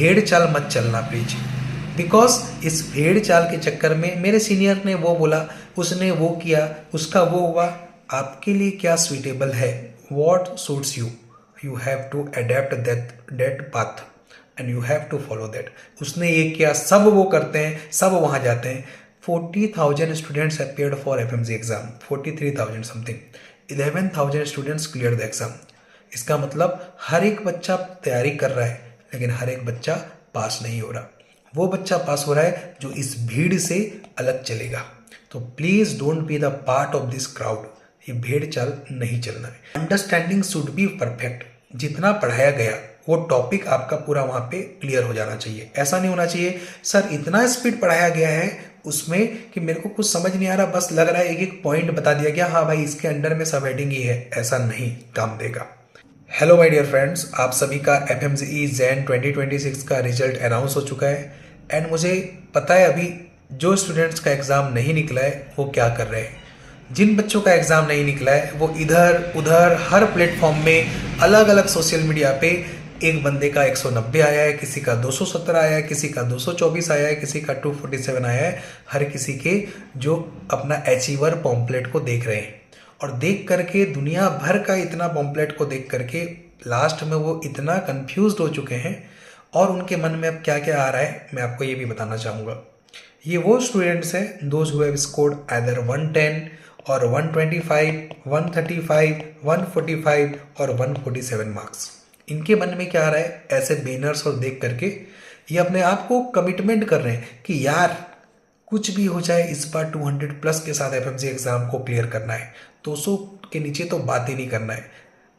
भेड़ चाल मत चलना प्लीज। बिकॉज इस भेड़ चाल के चक्कर में मेरे सीनियर ने वो बोला, उसने वो किया, उसका वो हुआ। आपके लिए क्या सुइटेबल है, what suits you, you have to adapt that path and you have to follow that. उसने ये किया, सब वो करते हैं, सब वहाँ जाते हैं। 40,000 students appeared for FMG exam, 43,000 something, 11,000 students clear the exam. इसका मतलब हर एक बच्चा तैयारी कर रहा है, लेकिन हर एक बच्चा पास नहीं हो रहा। वो बच्चा पास हो रहा है जो इस भीड़ से अलग चलेगा। तो please don't be the part of this crowd. ये भेड़ चाल नहीं चलना है। Understanding should be perfect. जितना पढ़ाया गया वो टॉपिक आपका पूरा वहाँ पे क्लियर हो जाना चाहिए। ऐसा नहीं होना चाहिए सर इतना स्पीड पढ़ाया गया है उसमें कि मेरे को कुछ समझ नहीं आ रहा, बस लग रहा है एक एक पॉइंट बता दिया गया, हाँ भाई इसके अंडर में सब हेडिंग ही है। ऐसा नहीं काम देगा। हेलो माय डियर फ्रेंड्स, आप सभी का FMGE जैन 2026 का रिजल्ट अनाउंस हो चुका है। एंड मुझे पता है अभी जो स्टूडेंट्स का एग्ज़ाम नहीं निकला है वो क्या कर रहे हैं। जिन बच्चों का एग्ज़ाम नहीं निकला है वो इधर उधर हर प्लेटफॉर्म में अलग अलग सोशल मीडिया पे एक बंदे का 190 आया है, किसी का 217 आया है, किसी का 224 आया है, किसी का 247 आया है। हर किसी के जो अपना अचीवर पॉम्पलेट को देख रहे हैं, और देख करके दुनिया भर का इतना पॉम्पलेट को देख करके लास्ट में वो इतना कंफ्यूज्ड हो चुके हैं। और उनके मन में अब क्या क्या आ रहा है मैं आपको ये भी बताना चाहूँगा। ये वो स्टूडेंट्स हैं those who have scored either 110 और 125, 135, 145 और 147 मार्क्स। इनके मन में क्या आ रहा है, ऐसे बैनर्स और देख करके ये अपने आप को कमिटमेंट कर रहे हैं कि यार कुछ भी हो जाए इस बार 200 प्लस के साथ FMG एग्जाम को क्लियर करना है, 200 के नीचे तो बात ही नहीं करना है।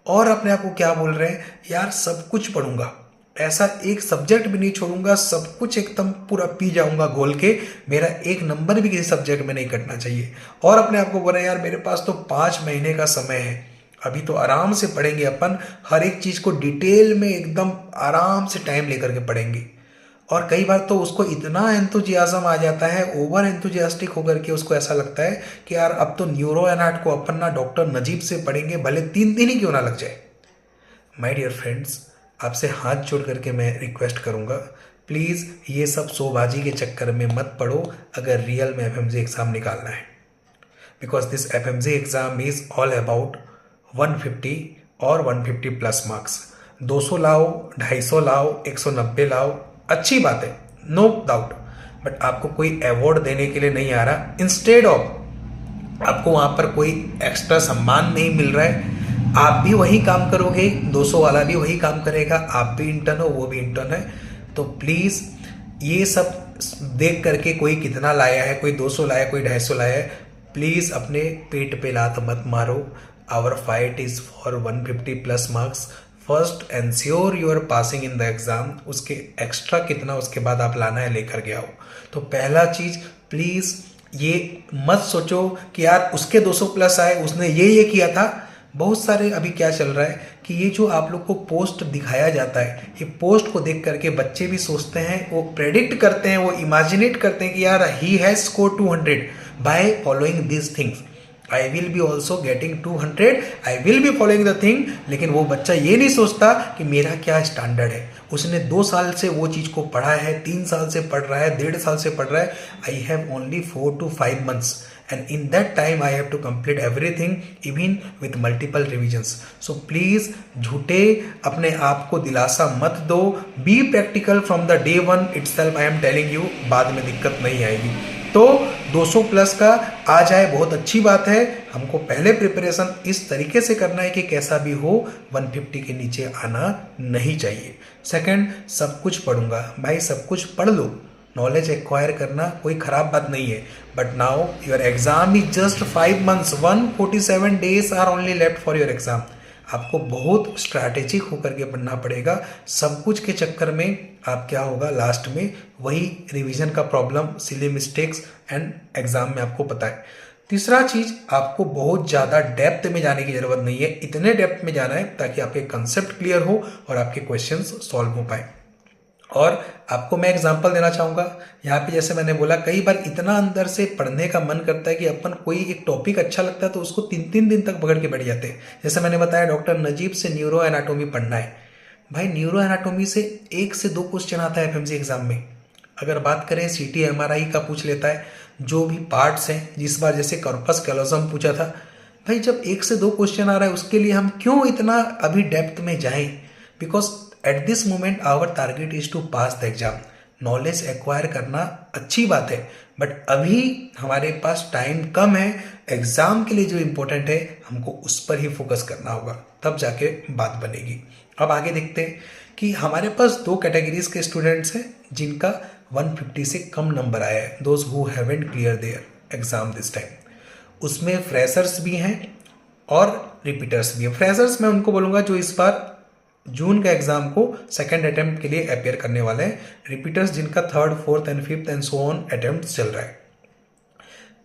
और अपने आप को क्या बोल रहे हैं, यार सब कुछ पढ़ूंगा, ऐसा एक सब्जेक्ट भी नहीं छोड़ूंगा, सब कुछ एकदम पूरा पी जाऊंगा घोल के, मेरा एक नंबर भी किसी सब्जेक्ट में नहीं कटना चाहिए। और अपने आप को बोल रहे हैं यार मेरे पास तो 5 महीने का समय है, अभी तो आराम से पढ़ेंगे अपन, हर एक चीज़ को डिटेल में एकदम आराम से टाइम लेकर के पढ़ेंगे। और कई बार तो उसको इतना एंथुजियाज्म आ जाता है, ओवर एंथुजियास्टिक होकर के उसको ऐसा लगता है कि यार अब तो न्यूरो एनाट को अपन ना डॉक्टर नजीब से पढ़ेंगे, भले 3 दिन ही क्यों ना लग जाए। माय डियर फ्रेंड्स, आपसे हाथ जोड़ करके मैं रिक्वेस्ट करूंगा, प्लीज़ ये सब शोबाजी के चक्कर में मत पड़ो अगर रियल में FMG एग्ज़ाम निकालना है। Because this FMG exam is all about 150 और 150 प्लस मार्क्स। 200 लाओ, 250 लाओ, 190 लाओ, अच्छी बात है, नो डाउट, बट आपको कोई अवार्ड देने के लिए नहीं आ रहा। इंस्टेड ऑफ आपको वहां पर कोई एक्स्ट्रा सम्मान नहीं मिल रहा है, आप भी वही काम करोगे, 200 वाला भी वही काम करेगा, आप भी इंटर्न हो वो भी इंटर्न है। तो प्लीज ये सब देख करके कोई कितना लाया है, कोई 200 लाया, कोई 250 लाया है, प्लीज अपने पेट पे लात मत मारो। Our fight is for 150 plus marks. First ensure you are passing in the exam, उसके एक्स्ट्रा कितना उसके बाद आप लाना है लेकर के आओ। तो पहला चीज प्लीज ये मत सोचो कि यार उसके 200 प्लस आए, उसने ये किया था। बहुत सारे अभी क्या चल रहा है कि ये जो आप लोग को पोस्ट दिखाया जाता है, ये पोस्ट को देख करके बच्चे भी सोचते हैं, वो प्रेडिक्ट करते हैं, वो इमेजिनेट करते हैं कि यार he has score 200 by following this things, I will B also getting 200, I will be following the thing. लेकिन वो बच्चा ये नहीं सोचता कि मेरा क्या स्टैंडर्ड है। उसने 2 साल से वो चीज़ को पढ़ा है, 3 साल से पढ़ रहा है, 1.5 साल से पढ़ रहा है। I have only 4 to 5 months and in that time I have to complete everything even with multiple revisions. So please झूठे अपने आप को दिलासा मत दो, be practical from the day one itself, I am telling you, बाद में दिक्कत नहीं आएगी। तो 200 प्लस का आ जाए बहुत अच्छी बात है, हमको पहले प्रिपरेशन इस तरीके से करना है कि कैसा भी हो 150 के नीचे आना नहीं चाहिए। सेकंड, सब कुछ पढ़ूंगा, भाई सब कुछ पढ़ लो, नॉलेज एक्वायर करना कोई खराब बात नहीं है। But now your exam is just 5 months, 147 days are only left for your exam. आपको बहुत स्ट्रैटेजिक होकर के पढ़ना पड़ेगा। सब कुछ के चक्कर में आप क्या होगा, लास्ट में वही रिवीजन का problem, silly mistakes and exam में आपको पता है। तीसरा चीज, आपको बहुत ज़्यादा डेप्थ में जाने की जरूरत नहीं है, इतने डेप्थ में जाना है ताकि आपके कंसेप्ट क्लियर हो और आपके क्वेश्चंस सॉल्व हो पाए। और आपको मैं एग्जांपल देना चाहूँगा यहाँ पे, जैसे मैंने बोला कई बार इतना अंदर से पढ़ने का मन करता है कि अपन कोई एक टॉपिक अच्छा लगता है तो उसको 3-3 दिन तक पकड़ के बैठ जाते हैं। जैसे मैंने बताया डॉक्टर नजीब से न्यूरो एनाटोमी पढ़ना है, भाई न्यूरो एनाटोमी से 1 से 2 क्वेश्चन आता है एफएमसी एग्जाम में। अगर बात करें सीटी एमआरआई का पूछ लेता है, जो भी पार्ट्स हैं, जिस बार जैसे कॉर्पस कैलोसम पूछा था। भाई जब 1 से 2 क्वेश्चन आ रहा है उसके लिए हम क्यों इतना अभी डेप्थ में जाएं? Because at this moment our target is to pass the exam. Knowledge acquire करना अच्छी बात है, बट अभी हमारे पास टाइम कम है। एग्जाम के लिए जो इम्पोर्टेंट है हमको उस पर ही फोकस करना होगा, तब जाके बात बनेगी। अब आगे देखते हैं कि हमारे पास 2 कैटेगरीज के स्टूडेंट्स हैं जिनका 150 से कम नंबर आया है, those who haven't clear their exam this time. उसमें फ्रेशर्स भी हैं और रिपीटर्स भी हैं। फ्रेशर्स मैं उनको बोलूँगा जो इस बार जून का एग्जाम को सेकंड अटेम्प्ट के लिए अपेयर करने वाले हैं। रिपीटर्स जिनका 3rd, 4th and 5th and so on attempt चल रहा है।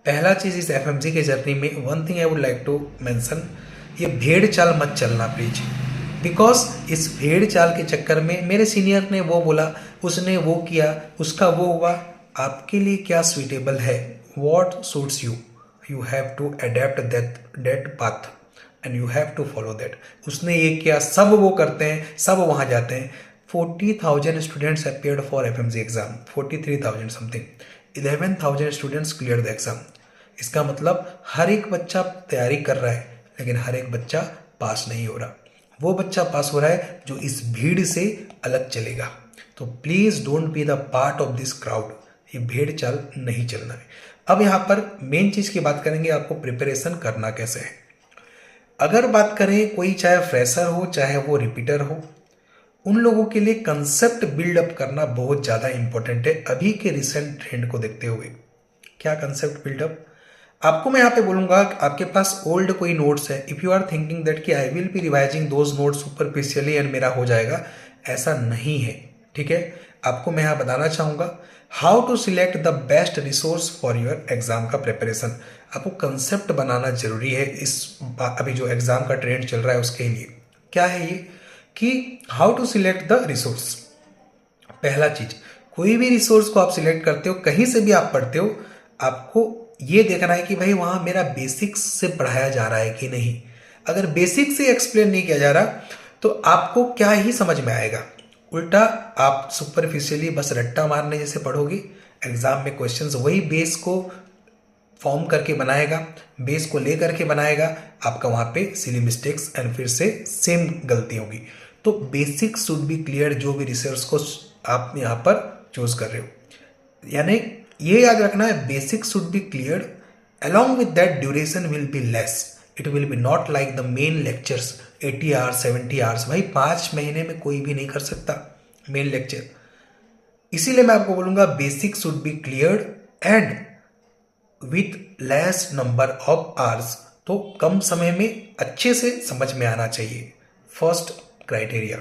पहला चीज़ इस एफएमसी के जर्नी में, one thing I would like to mention, ये भेड़ चाल मत चलना प्लीज। बिकॉज इस भेड़ चाल के चक्कर में मेरे सीनियर ने वो बोला, उसने वो किया, उसका वो हुआ। आपके लिए क्या सुइटेबल है, what suits you, you have to adapt that path and you have to follow that. उसने ये किया, सब वो करते हैं, सब वहाँ जाते हैं। 40,000 students appeared for FMC exam, 43,000 something, 11,000 students clear the exam. इसका मतलब हर एक बच्चा तैयारी कर रहा है, लेकिन हर एक बच्चा पास नहीं हो रहा। वो बच्चा पास हो रहा है जो इस भीड़ से अलग चलेगा। तो please don't be the part of this crowd. ये भेड़ चाल नहीं चलना है। अब यहाँ पर मेन चीज़ की बात करेंगे, आपको प्रिपरेशन करना कैसे है। अगर बात करें कोई चाहे फ्रेशर हो चाहे वो रिपीटर हो, उन लोगों के लिए कंसेप्ट बिल्डअप करना बहुत ज़्यादा इंपॉर्टेंट है अभी के रिसेंट ट्रेंड को देखते हुए। क्या कंसेप्ट बिल्डअप? आपको मैं यहाँ पे बोलूँगा आपके पास ओल्ड कोई नोट्स है, if you are thinking that कि I will be revising those notes superficially and मेरा हो जाएगा, ऐसा नहीं है। ठीक है, आपको मैं यहाँ बताना चाहूँगा how to select the best resource for your exam का प्रिपरेशन। आपको कंसेप्ट बनाना जरूरी है इस अभी जो एग्जाम का ट्रेंड चल रहा है उसके लिए। क्या है ये कि how to select the resource. पहला चीज, कोई भी रिसोर्स को आप सिलेक्ट करते हो, कहीं से भी आप पढ़ते हो, आपको ये देखना है कि भाई वहां मेरा बेसिक्स से पढ़ाया जा रहा है कि नहीं। अगर बेसिक से एक्सप्लेन नहीं किया जा रहा तो आपको क्या ही समझ में आएगा। उल्टा आप सुपरफिशियली बस रट्टा मारने जैसे पढ़ोगे, एग्जाम में क्वेश्चंस वही बेस को फॉर्म करके बनाएगा, बेस को ले करके बनाएगा, आपका वहाँ पे सिली मिस्टेक्स एंड फिर से सेम गलती होगी। तो बेसिक शुड बी क्लियर जो भी रिसर्च को आप यहाँ पर चूज कर रहे हो। यानी ये याद रखना है, basic should be clear, along with that duration will be less. It will be not like the main lectures 80 hours 70 hours। भाई 5 महीने में कोई भी नहीं कर सकता मेन लेक्चर। इसीलिए मैं आपको बोलूंगा basic should be clear and with less number of hours. तो कम समय में अच्छे से समझ में आना चाहिए, first criteria.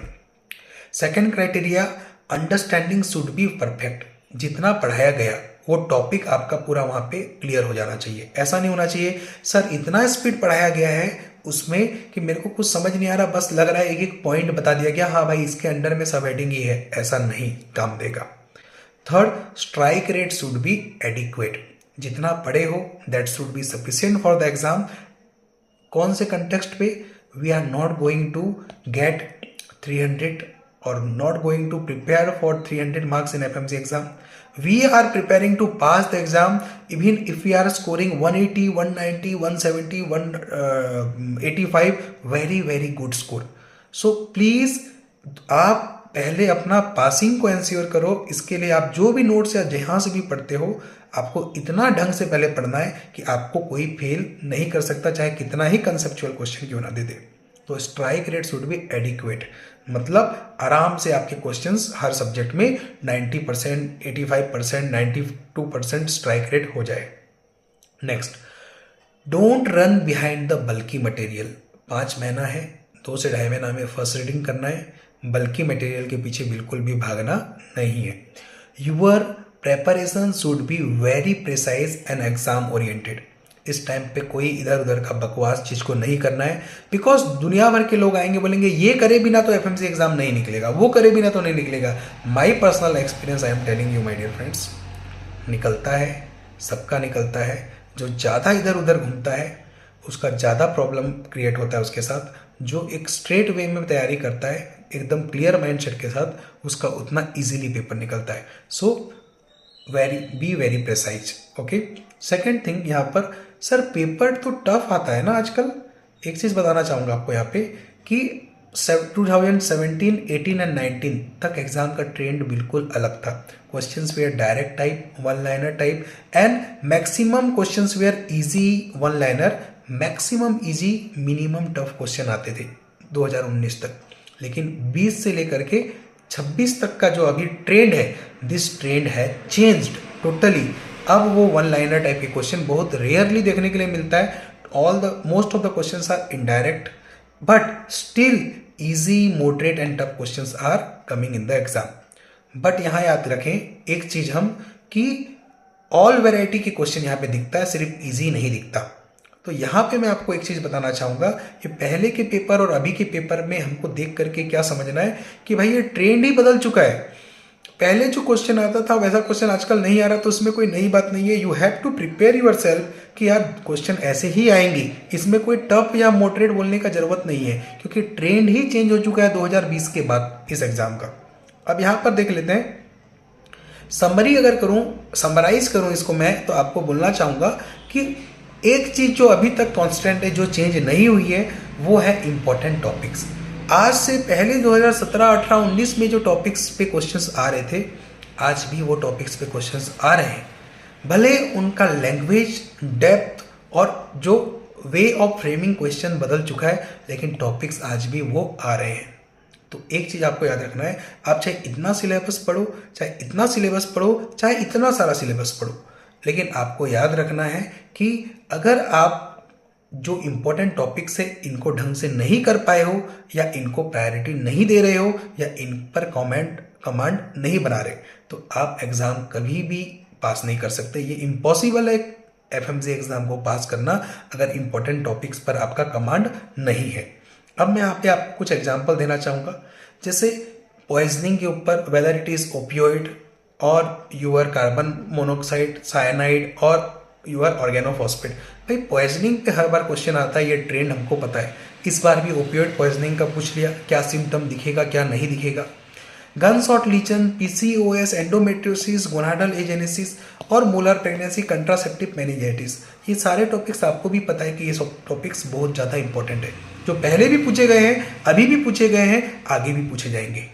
Second criteria, understanding should be perfect. जितना पढ़ाया गया वो टॉपिक आपका पूरा वहाँ पे क्लियर हो जाना चाहिए। ऐसा नहीं होना चाहिए सर इतना स्पीड पढ़ाया गया है उसमें कि मेरे को कुछ समझ नहीं आ रहा, बस लग रहा है एक एक पॉइंट बता दिया गया, हाँ भाई इसके अंडर में सब हेडिंग ही है। ऐसा नहीं काम देगा। Third, strike rate should be adequate. जितना पढ़े हो that should be sufficient for the exam. कौन से कंटेक्स्ट पे? We are not going to get 300 or not going to prepare for 300 marks in FMC exam. We are preparing to pass the exam even if we are scoring 180, 190, 170, 185, very very good score. So please आप पहले अपना passing को ensure करो। इसके लिए आप जो भी नोट्स या जहाँ से भी पढ़ते हो, आपको इतना ढंग से पहले पढ़ना है कि आपको कोई फेल नहीं कर सकता, चाहे कितना ही कंसेप्चुअल क्वेश्चन क्यों ना दे दे। तो strike rate should be adequate, मतलब आराम से आपके क्वेश्चंस हर सब्जेक्ट में 90%, 85%, 92% स्ट्राइक रेट हो जाए। Next, don't run behind the bulky material. 5 महीना है, 2 से 2.5 महीना में फर्स्ट रीडिंग करना है, बल्कि मटेरियल के पीछे बिल्कुल भी भागना नहीं है। Your preparation should be very precise and exam oriented. इस टाइम पे कोई इधर उधर का बकवास चीज को नहीं करना है, बिकॉज दुनिया भर के लोग आएंगे बोलेंगे ये करे बिना तो एफएमसी एग्जाम नहीं निकलेगा, वो करे बिना तो नहीं निकलेगा। My personal experience I am telling you my dear friends, निकलता है, सबका निकलता है। जो ज़्यादा इधर उधर घूमता है उसका ज़्यादा प्रॉब्लम क्रिएट होता है उसके साथ। जो एक स्ट्रेट वे में तैयारी करता है एकदम क्लियर माइंडसेट के साथ, उसका उतना इजीली पेपर निकलता है। So be very precise. Okay, second thing यहाँ पर, सर पेपर तो टफ आता है ना आजकल। एक चीज़ बताना चाहूँगा आपको यहाँ पे कि 2017, 18 एंड 19 तक एग्जाम का ट्रेंड बिल्कुल अलग था। Questions were direct type, one liner type, and maximum questions were easy one liner, maximum easy, minimum tough question आते थे 2019 तक। लेकिन 20 से लेकर के 26 तक का जो अभी ट्रेंड है, this trend has changed totally. अब वो वन लाइनर टाइप के क्वेश्चन बहुत रेयरली देखने के लिए मिलता है। Most of the questions are indirect, but still easy, moderate and tough questions are coming in the exam. But यहाँ याद रखें एक चीज हम कि ऑल वैरायटी के क्वेश्चन यहाँ पे दिखता है, सिर्फ इजी नहीं दिखता। तो यहाँ पे मैं आपको एक चीज बताना चाहूंगा कि पहले के पेपर और अभी के पेपर में हमको देख करके क्या समझना है कि भाई ये ट्रेंड ही बदल चुका है। पहले जो क्वेश्चन आता था वैसा क्वेश्चन आजकल नहीं आ रहा, तो उसमें कोई नई बात नहीं है। You have to prepare yourself कि यार क्वेश्चन ऐसे ही आएंगे, इसमें कोई टफ या मॉडरेट बोलने का जरूरत नहीं है, क्योंकि ट्रेंड ही चेंज हो चुका है 2020 के बाद इस एग्जाम का। अब यहाँ पर देख लेते हैं, समराइज करूँ इसको मैं, तो आपको बोलना चाहूँगा कि एक चीज़ जो अभी तक कॉन्स्टेंट है, जो चेंज नहीं हुई है, वो है इंपॉर्टेंट टॉपिक्स। आज से पहले 2017, 18, 19 में जो टॉपिक्स पे क्वेश्चंस आ रहे थे, आज भी वो टॉपिक्स पे क्वेश्चंस आ रहे हैं। भले उनका लैंग्वेज, डेप्थ और जो वे ऑफ फ्रेमिंग क्वेश्चन बदल चुका है, लेकिन टॉपिक्स आज भी वो आ रहे हैं। तो एक चीज़ आपको याद रखना है, आप चाहे इतना सिलेबस पढ़ो, चाहे इतना सिलेबस पढ़ो, चाहे इतना सारा सिलेबस पढ़ो, लेकिन आपको याद रखना है कि अगर आप जो इम्पोर्टेंट टॉपिक्स है इनको ढंग से नहीं कर पाए हो, या इनको प्रायोरिटी नहीं दे रहे हो, या इन पर कमांड नहीं बना रहे, तो आप एग्ज़ाम कभी भी पास नहीं कर सकते। ये इम्पॉसिबल है एफएमसी एग्ज़ाम को पास करना अगर इम्पोर्टेंट टॉपिक्स पर आपका कमांड नहीं है। अब मैं यहाँ पे आपको कुछ एग्जाम्पल देना चाहूँगा, जैसे पॉइजनिंग के ऊपर, वेदर इट इज़ ओपियोइड और यूर कार्बन मोनोक्साइड, साइनाइड और यूर ऑर्गेनोफॉस्फेट। भाई पॉइजनिंग पे हर बार क्वेश्चन आता है, ये ट्रेंड हमको पता है। इस बार भी ओपियोइड पॉइजनिंग का पूछ लिया, क्या सिम्टम दिखेगा क्या नहीं दिखेगा। Gunshot lichen, PCOS, endometriosis, gonadal agenesis और मोलर प्रेगनेंसी, कंट्रासेप्टिव मेनिंजाइटिस, ये सारे टॉपिक्स आपको भी पता है कि ये सब टॉपिक्स बहुत ज़्यादा इंपॉर्टेंट है, जो पहले भी पूछे गए हैं, अभी भी पूछे गए हैं, आगे भी पूछे जाएंगे।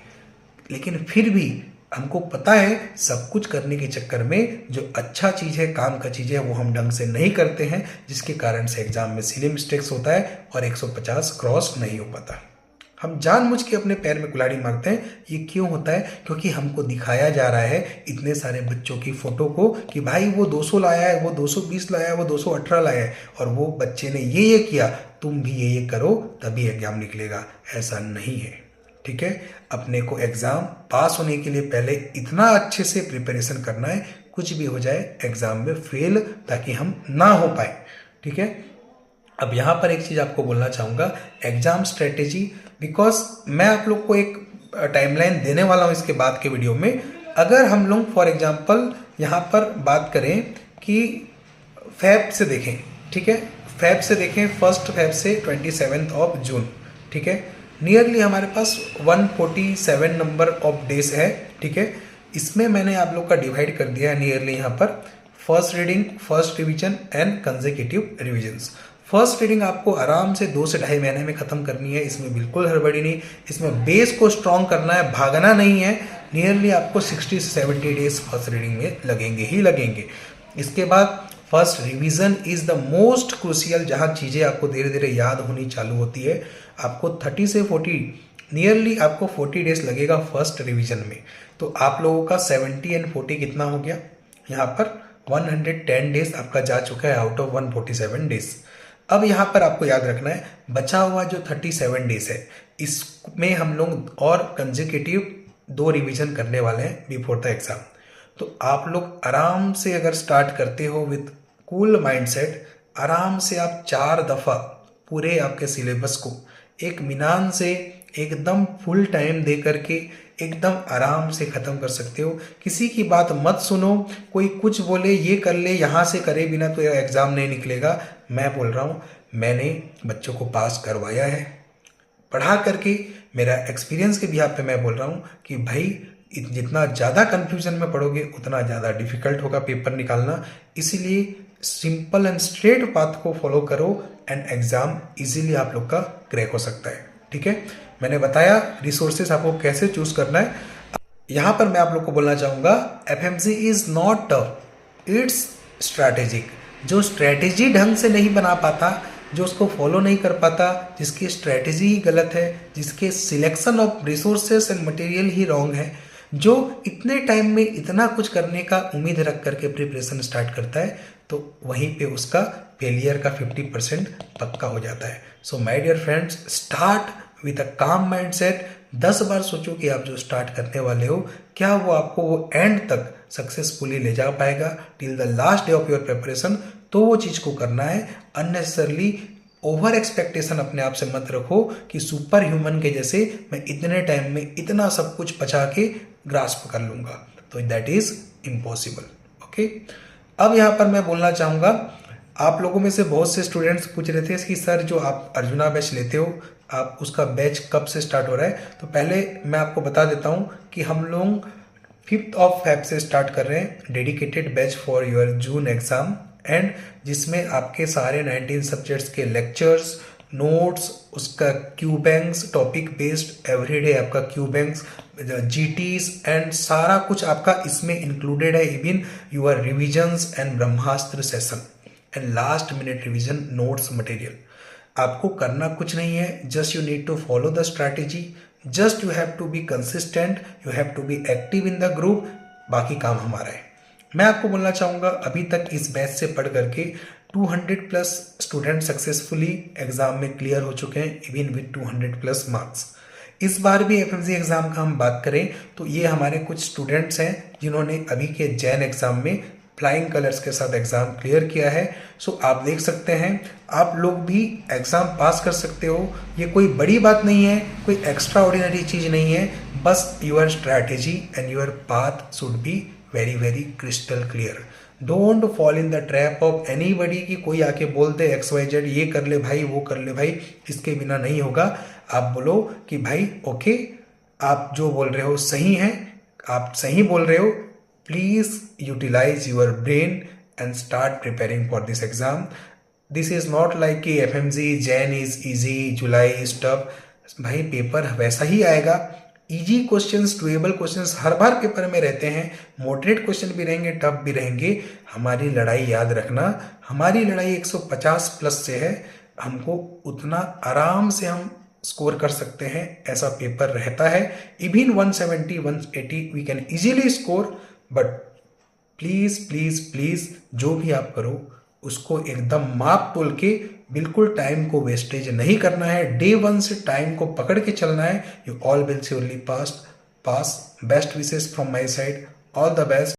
लेकिन फिर भी हमको पता है सब कुछ करने के चक्कर में जो अच्छा चीज़ है, काम का चीज़ है, वो हम ढंग से नहीं करते हैं, जिसके कारण से एग्जाम में सिली मिस्टेक्स होता है और 150 क्रॉस नहीं हो पाता। हम जानबूझ के अपने पैर में कुल्हाड़ी मारते हैं। ये क्यों होता है? क्योंकि हमको दिखाया जा रहा है इतने सारे बच्चों की फ़ोटो को कि भाई वो 200 लाया है, वो 220 लाया है, वो 218 लाया है, और वो बच्चे ने ये किया, तुम भी ये करो तभी एग्ज़ाम निकलेगा। ऐसा नहीं है, ठीक है। अपने को एग्ज़ाम पास होने के लिए पहले इतना अच्छे से प्रिपरेशन करना है, कुछ भी हो जाए एग्ज़ाम में फेल ताकि हम ना हो पाए, ठीक है। अब यहाँ पर एक चीज़ आपको बोलना चाहूँगा, एग्ज़ाम स्ट्रेटेजी, बिकॉज मैं आप लोग को एक टाइमलाइन देने वाला हूँ इसके बाद के वीडियो में। अगर हम लोग फॉर एग्जांपल यहाँ पर बात करें कि फैब से देखें, ठीक है, फैब से देखें, 1 फैब से 27 जून, ठीक है, नियरली हमारे पास 147 नंबर ऑफ डेज है, ठीक है। इसमें मैंने आप लोग का डिवाइड कर दिया है नियरली यहाँ पर first reading, first revision and consecutive revisions. First reading आपको आराम से 2 से ढाई महीने में ख़त्म करनी है, इसमें बिल्कुल हड़बड़ी नहीं, इसमें बेस को स्ट्रॉन्ग करना है, भागना नहीं है। नियरली आपको 60 से 70 डेज फर्स्ट रीडिंग में लगेंगे ही लगेंगे। इसके बाद first revision is the most crucial, जहाँ चीज़ें आपको धीरे धीरे याद होनी चालू होती है। आपको 30 से 40 नियरली आपको 40 डेज लगेगा फर्स्ट रिवीजन में। तो आप लोगों का 70 एंड 40 कितना हो गया? यहाँ पर 110 डेज आपका जा चुका है आउट ऑफ 147 डेज। अब यहाँ पर आपको याद रखना है बचा हुआ जो 37 डेज है, इसमें हम लोग और कंसेक्यूटिव 2 रिवीजन करने वाले हैं बिफोर द एग्जाम। तो आप लोग आराम से अगर स्टार्ट करते हो विथ कूल माइंडसेट, आराम से आप 4 दफ़ा पूरे आपके सिलेबस को एक मिनान से एकदम फुल टाइम दे करके एकदम आराम से ख़त्म कर सकते हो। किसी की बात मत सुनो, कोई कुछ बोले ये कर ले, यहाँ से करे बिना तो एग्ज़ाम नहीं निकलेगा। मैं बोल रहा हूँ, मैंने बच्चों को पास करवाया है, पढ़ा करके मेरा एक्सपीरियंस के बिहाफ पे मैं बोल रहा हूँ कि भाई जितना ज़्यादा कन्फ्यूजन में पढ़ोगे उतना ज़्यादा डिफिकल्ट होगा पेपर निकालना। इसीलिए सिंपल एंड स्ट्रेट पाथ को फॉलो करो एंड एग्ज़ाम इजीली आप लोग का क्रैक हो सकता है। ठीक है, मैंने बताया रिसोर्सेज आपको कैसे चूज़ करना है। यहाँ पर मैं आप लोग को बोलना चाहूँगा FMC is not tough, it's strategic. जो स्ट्रैटेजी ढंग से नहीं बना पाता, जो उसको फॉलो नहीं कर पाता, जिसकी स्ट्रैटेजी ही गलत है, जिसके selection of resources and material he wrong है, जो इतने टाइम में इतना कुछ करने का उम्मीद रख करके प्रिपरेशन स्टार्ट करता है, तो वहीं पे उसका फेलियर का 50% पक्का हो जाता है। So my dear friends, start with a calm mind set. 10 बार सोचो कि आप जो स्टार्ट करने वाले हो क्या वो आपको वो एंड तक सक्सेसफुली ले जा पाएगा till the last day of your preparation. तो वो चीज़ को करना है। अननेसेसरली ओवर एक्सपेक्टेशन अपने आप से मत रखो कि सुपर ह्यूमन के जैसे मैं इतने टाइम में इतना सब कुछ पचा के ग्रास्प कर लूँगा, तो दैट इज़ इम्पॉसिबल। ओके, अब यहाँ पर मैं बोलना चाहूँगा, आप लोगों में से बहुत से स्टूडेंट्स पूछ रहे थे कि सर जो आप अर्जुना बैच लेते हो, आप उसका बैच कब से स्टार्ट हो रहा है। तो पहले मैं आपको बता देता हूँ कि हम लोग 5 Feb से स्टार्ट कर रहे हैं dedicated batch for your June exam, and जिसमें आपके सारे 19 सब्जेक्ट्स के लेक्चर्स, नोट्स, उसका Q banks, topic based everyday आपका क्यू बैंक्स, जीटीज एंड सारा कुछ आपका इसमें इंक्लूडेड है। Even your revisions and Brahmastra session and last minute revision notes material. आपको करना कुछ नहीं है, just you need to follow the strategy, just you have to be consistent, you have to be active in the group, बाकी काम हमारा है। मैं आपको बोलना चाहूँगा अभी तक इस बैच से पढ़ करके 200+ स्टूडेंट सक्सेसफुली एग्जाम में क्लियर हो चुके हैं, इवन विद 200+ मार्क्स। इस बार भी एफएमसी एग्जाम का हम बात करें तो ये हमारे कुछ स्टूडेंट्स हैं जिन्होंने अभी के जैन एग्जाम में फ्लाइंग कलर्स के साथ एग्जाम क्लियर किया है। सो आप देख सकते हैं आप लोग भी एग्जाम पास कर सकते हो। ये कोई बड़ी बात नहीं है, कोई एक्स्ट्रा ऑर्डिनरी चीज़ नहीं है, बस your strategy and your path should be very very crystal clear. Don't fall in the trap of anybody कि कोई आके बोल दे XYZ ये कर ले भाई, वो कर ले भाई, इसके बिना नहीं होगा। आप बोलो कि भाई ओके, आप जो बोल रहे हो सही है, आप सही बोल रहे हो, please utilize your brain and start preparing for this exam. This is not like कि FMC Jan is easy, July is tough. भाई पेपर वैसा ही आएगा। इजी क्वेश्चंस, डुएबल क्वेश्चंस हर बार पेपर में रहते हैं, मॉडरेट क्वेश्चन भी रहेंगे, टफ भी रहेंगे। हमारी लड़ाई याद रखना, हमारी लड़ाई 150+ से है। हमको उतना आराम से हम स्कोर कर सकते हैं, ऐसा पेपर रहता है। Even 170 180 we can easily score. But please please please जो भी आप करो उसको एकदम माप तोल के, बिल्कुल टाइम को वेस्टेज नहीं करना है। डे 1 से टाइम को पकड़ के चलना है। You all will surely pass. Best wishes from my side, all the best.